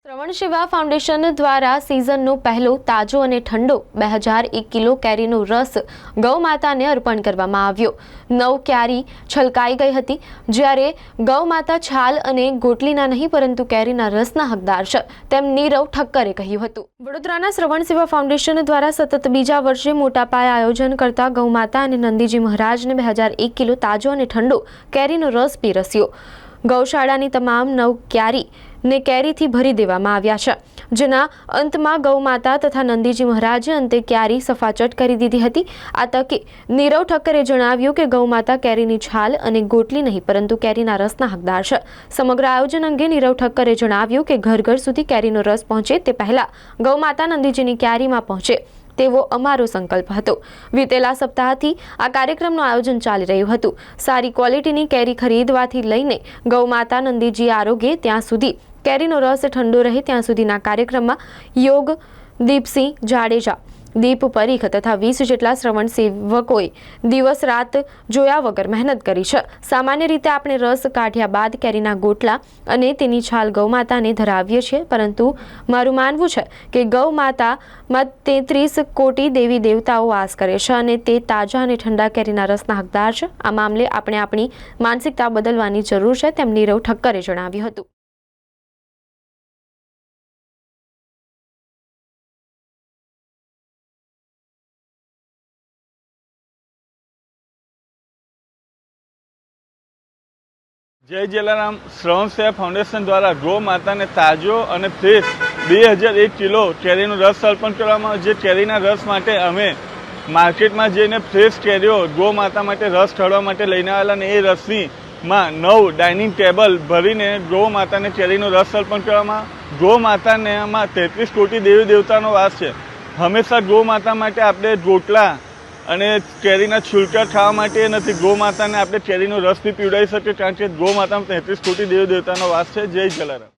શ્રવણ સેવા ફાઉન્ડેશન દ્વારા સિઝનનો પહેલો તાજો અને ઠંડો 2001 કિલો કેરીનો રસ ગૌ માતાને અર્પણ કરવામાં આવ્યો। 9 કેરી છલકાઈ ગઈ હતી, જ્યારે ગૌ માતા છાલ અને ગોટલીના નહીં પરંતુ કેરીના રસના હકદાર છે, તેમ નીરવ ઠક્કરે કહ્યું હતું। વડોદરાના શ્રવણ સેવા ફાઉન્ડેશન દ્વારા સતત બીજા વર્ષે મોટા પાયે આયોજન કરતા ગૌ માતા અને નંદીજી મહારાજને 2001 કિલો તાજો અને ઠંડો કેરીનો રસ પીરસ્યો। ગૌશાળાની તમામ 9 કેરી ને કેરીથી ભરી દેવામાં આવ્યા છે, જેના અંતમાં ગૌ માતા તથા નંદીજી મહારાજે અંતે કેરી સફાચટ કરી દીધી હતી। આ તકે નીરવ ઠક્કરે જણાવ્યું કે ગૌ માતા કેરીની છાલ અને ગોટલી નહીં પરંતુ કેરીના રસના હકદાર છે। સમગ્ર આયોજન અંગે નીરવ ઠક્કરે જણાવ્યું કે ઘર ઘર સુધી કેરીનો રસ પહોંચે તે પહેલા ગૌ માતા નંદીજીની કેરીમાં પહોંચે તેવો અમારો સંકલ્પ હતો। વીતેલા સપ્તાહથી આ કાર્યક્રમનું આયોજન ચાલી રહ્યું હતું। સારી ક્વોલિટીની કેરી ખરીદવાથી લઈને ગૌ માતા નંદીજી આરોગ્ય ત્યાં સુધી કેરીનો રસ ઠંડો રહે ત્યાં સુધીના કાર્યક્રમમાં યોગ દીપસિંહ જાડેજા, દીપ પરીખ તથા 20 જેટલા શ્રવણ સેવકોએ દિવસ રાત જોયા વગર મહેનત કરી છે। સામાન્ય રીતે આપણે રસ કાઢ્યા બાદ કેરીના ગોટલા અને તેની છાલ ગૌ માતાને ધરાવીએ છીએ, પરંતુ મારું માનવું છે કે ગૌ માતામાં 33 કોટી દેવી દેવતાઓ વાસ કરે છે અને તે તાજા અને ઠંડા કેરીના રસના હકદાર છે। આ મામલે આપણે આપણી માનસિકતા બદલવાની જરૂર છે, તેમ નીરવ ઠક્કરે જણાવ્યું હતું। जय जलाराम। श्रवण सेवा फाउंडेशन द्वारा गौ माता ने ताजो और फ्रेश 2001 किलो केरीनो रस अर्पण करवामां जे केरीना रस माटे अमे मार्केट में जईने फ्रेश केरीओ गौ माता माटे रस काढवा माटे लईने आवेला ने ए रसनी में 9 डाइनिंग टेबल भरीने गौ माता ने केरीनो रस अर्पण करवामां। गौ माता ने 33 कोटी देवी देवतानो वास छे। हमेशा गौ माता माटे आपणे रोटला અને કેરીના છુલકા ખાવા માટે નથી, ગૌ માતાને આપણે કેરીનો રસ બી પીવડાવી શકીએ, કારણ કે ગૌ માતામાં 33 કોટી દેવ દેવતાનો વાસ છે। જય જલારામ।